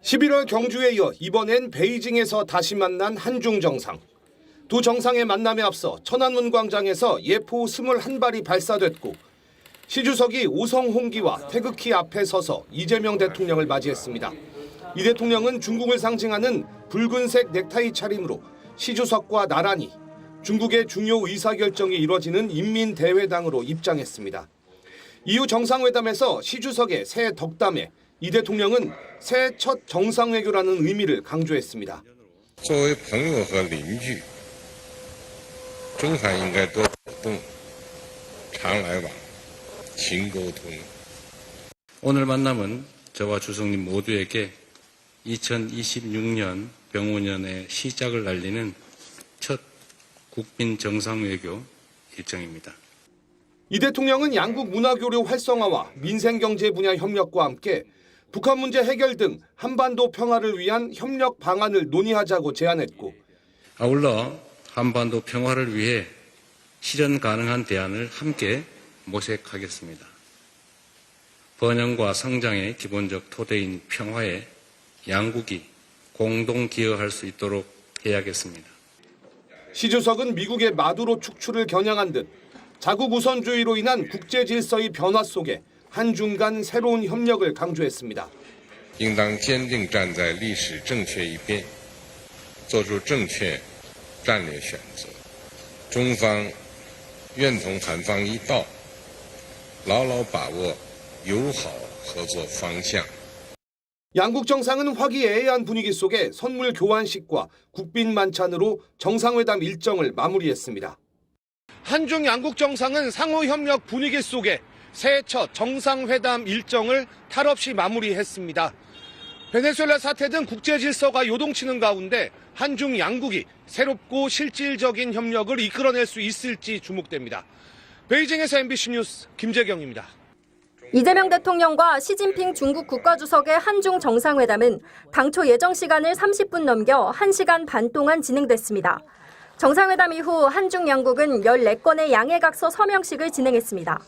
11월 경주에 이어 이번엔 베이징에서 다시 만난 한중 정상. 두 정상의 만남에 앞서 천안문 광장에서 예포 21발이 발사됐고 시 주석이 오성홍기와 태극기 앞에 서서 이재명 대통령을 맞이했습니다. 이 대통령은 중국을 상징하는 붉은색 넥타이 차림으로 시 주석과 나란히 중국의 중요 의사결정이 이뤄지는 인민대회당으로 입장했습니다. 이후 정상회담에서 시 주석의 새 덕담에 이 대통령은 새해 첫 정상외교라는 의미를 강조했습니다. 作为朋友和邻居，中韩应该多互动，常来往，勤沟通。 오늘 만남은 저와 주석님 모두에게 2026년 병오년의 시작을 알리는 첫 국빈 정상외교 일정입니다. 이 대통령은 양국 문화교류 활성화와 민생경제 분야 협력과 함께 북한 문제 해결 등 한반도 평화를 위한 협력 방안을 논의하자고 제안했고 아울러 한반도 평화를 위해 실현 가능한 대안을 함께 모색하겠습니다. 번영과 성장의 기본적 토대인 평화에 양국이 공동 기여할 수 있도록 해야겠습니다. 시 주석은 미국의 마두로 축출을 겨냥한 듯 자국 우선주의로 인한 국제 질서의 변화 속에 한중 간 새로운 협력을 강조했습니다. 应当坚定站在历史正确一边，做出正确战略选择。中方愿同韩方一道，牢牢把握友好合作方向。 양국 정상은 화기애애한 분위기 속에 선물 교환식과 국빈 만찬으로 정상회담 일정을 마무리했습니다. 한중 양국 정상은 상호 협력 분위기 속에 새해 첫 정상회담 일정을 탈없이 마무리했습니다. 베네수엘라 사태 등 국제 질서가 요동치는 가운데 한중 양국이 새롭고 실질적인 협력을 이끌어낼 수 있을지 주목됩니다. 베이징에서 MBC 뉴스 김재경입니다. 이재명 대통령과 시진핑 중국 국가주석의 한중 정상회담은 당초 예정 시간을 30분 넘겨 1시간 반 동안 진행됐습니다. 정상회담 이후 한중 양국은 14건의 양해각서 서명식을 진행했습니다.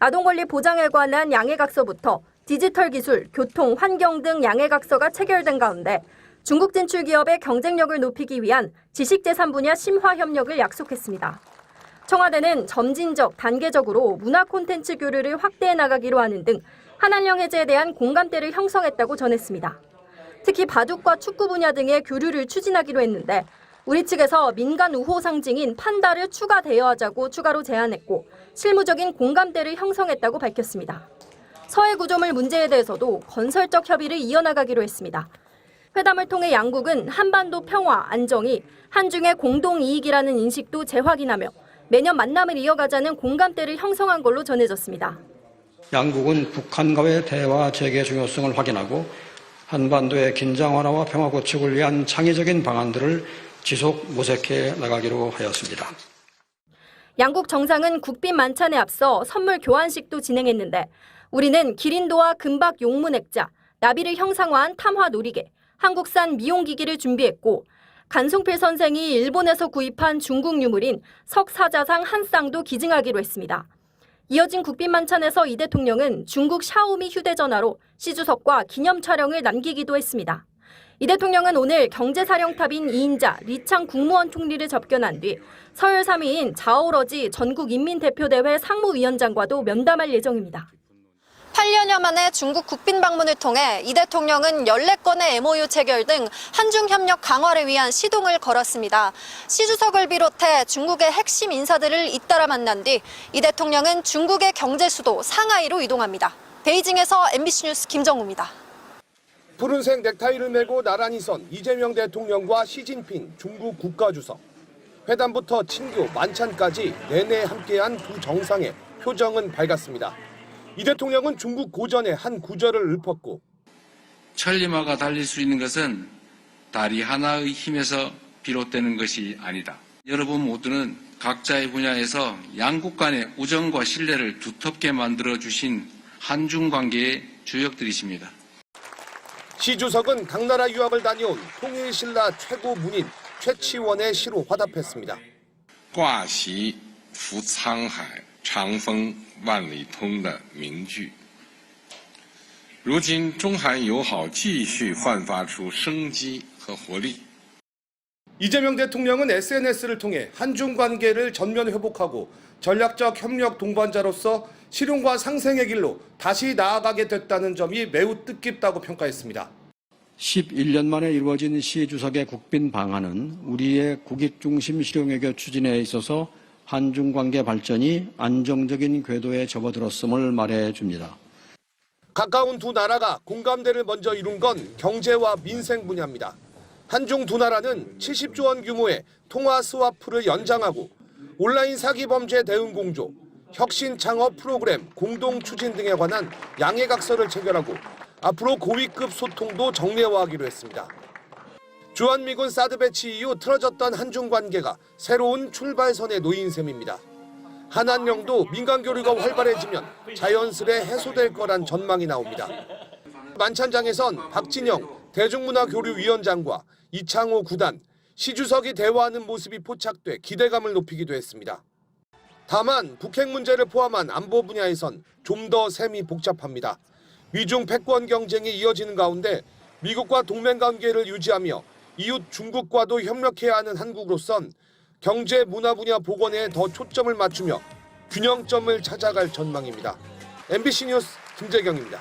아동권리 보장에 관한 양해각서부터 디지털 기술, 교통, 환경 등 양해각서가 체결된 가운데 중국 진출 기업의 경쟁력을 높이기 위한 지식재산 분야 심화 협력을 약속했습니다. 청와대는 점진적, 단계적으로 문화 콘텐츠 교류를 확대해 나가기로 하는 등 한한령 해제에 대한 공감대를 형성했다고 전했습니다. 특히 바둑과 축구 분야 등의 교류를 추진하기로 했는데 우리 측에서 민간 우호 상징인 판다를 추가 대여하자고 추가로 제안했고 실무적인 공감대를 형성했다고 밝혔습니다. 서해 구조물 문제에 대해서도 건설적 협의를 이어나가기로 했습니다. 회담을 통해 양국은 한반도 평화, 안정이 한중의 공동 이익이라는 인식도 재확인하며 매년 만남을 이어가자는 공감대를 형성한 걸로 전해졌습니다. 양국은 북한과의 대화 재개 중요성을 확인하고 한반도의 긴장 완화와 평화 구축을 위한 창의적인 방안들을 지속 모색해 나가기로 하였습니다. 양국 정상은 국빈 만찬에 앞서 선물 교환식도 진행했는데 우리는 기린도와 금박 용문 액자, 나비를 형상화한 탐화 놀이개, 한국산 미용기기를 준비했고 간송필 선생이 일본에서 구입한 중국 유물인 석사자상 한 쌍도 기증하기로 했습니다. 이어진 국빈 만찬에서 이 대통령은 중국 샤오미 휴대전화로 시 주석과 기념 촬영을 남기기도 했습니다. 이 대통령은 오늘 경제사령탑인 2인자 리창 국무원 총리를 접견한 뒤 서열 3위인 자오러지 전국인민대표대회 상무위원장과도 면담할 예정입니다. 8년여 만에 중국 국빈 방문을 통해 이 대통령은 14건의 MOU 체결 등 한중 협력 강화를 위한 시동을 걸었습니다. 시 주석을 비롯해 중국의 핵심 인사들을 잇따라 만난 뒤 이 대통령은 중국의 경제 수도 상하이로 이동합니다. 베이징에서 MBC 뉴스 김정우입니다. 푸른색 넥타이를 메고 나란히 선 이재명 대통령과 시진핑 중국 국가주석. 회담부터 친교, 만찬까지 내내 함께한 두 정상의 표정은 밝았습니다. 이 대통령은 중국 고전의 한 구절을 읊었고 천리마가 달릴 수 있는 것은 다리 하나의 힘에서 비롯되는 것이 아니다. 여러분 모두는 각자의 분야에서 양국 간의 우정과 신뢰를 두텁게 만들어주신 한중 관계의 주역들이십니다. 시 주석은 각 나라 유학을 다녀온 통일신라 최고 문인 최치원의 시로 화답했습니다. 挂席扶沧海，长风万里通的名句，如今中韩友好继续焕发出生机和活力。 이재명 대통령은 SNS를 통해 한중 관계를 전면 회복하고 전략적 협력 동반자로서 실용과 상생의 길로 다시 나아가게 됐다는 점이 매우 뜻깊다고 평가했습니다. 11년 만에 이루어진 시 주석의 국빈 방한은 우리의 국익 중심 실용외교 추진에 있어서 한중 관계 발전이 안정적인 궤도에 접어들었음을 말해줍니다. 가까운 두 나라가 공감대를 먼저 이룬 건 경제와 민생 분야입니다. 한중 두 나라는 70조 원 규모의 통화 스와프를 연장하고 온라인 사기 범죄 대응 공조, 혁신 창업 프로그램 공동 추진 등에 관한 양해각서를 체결하고 앞으로 고위급 소통도 정례화하기로 했습니다. 주한미군 사드 배치 이후 틀어졌던 한중 관계가 새로운 출발선에 놓인 셈입니다. 한한령도 민간 교류가 활발해지면 자연스레 해소될 거란 전망이 나옵니다. 만찬장에선 박진영 대중문화교류위원장과 이창호 구단, 시 주석이 대화하는 모습이 포착돼 기대감을 높이기도 했습니다. 다만 북핵 문제를 포함한 안보 분야에선 좀 더 셈이 복잡합니다. 미중 패권 경쟁이 이어지는 가운데 미국과 동맹 관계를 유지하며 이웃 중국과도 협력해야 하는 한국으로선 경제 문화 분야 복원에 더 초점을 맞추며 균형점을 찾아갈 전망입니다. MBC 뉴스 김재경입니다.